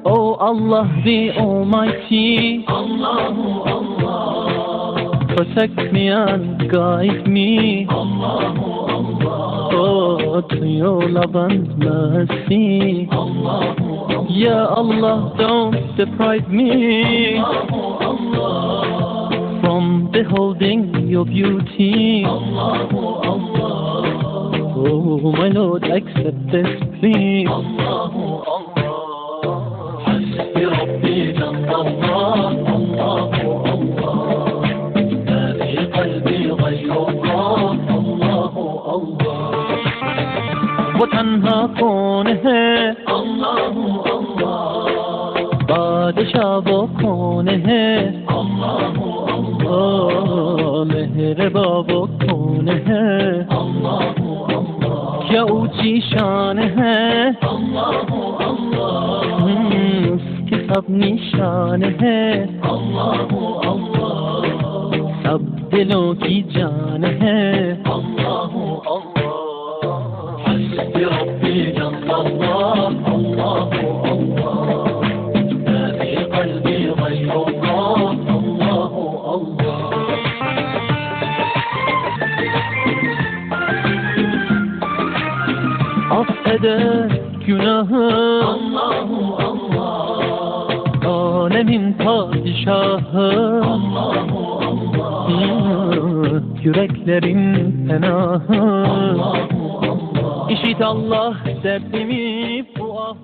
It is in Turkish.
Oh Allah the Almighty, Allahu Allah, protect me and guide me, Allahu Allah, oh, to your love and mercy. Allahu Allah, Ya Allah, don't deprive me Allahu Allah, from beholding your beauty. Allahu Allah, Oh my Lord, accept this plea. Allahu Allah, Hasbi Rabbi Jallallah, Allahu Allah, Ma fi qalbi ghayrullah, Allahu Allah, वो तन्हा कौन है, Allahu Allah, बादशाह वो कौन है, Allahu Allah, ओ मेहरबा वो कौन है, Allahu Allah, क्या ऊंची शान है, Allahu Allah, उसकी सब निशान है, Allahu Allah, सब दिलों की जान है. Allahu Allah, Hasbi Rabbi Jallallah, Allahu Allah, Ma fi qalbi ghayrullah, Allahu Allah. Affeder günahı Allahu Allah, alemin padişahı, Allahu Allah, yüreklerin penahı. Allahu Allah, İşit Allah derdimi, bu af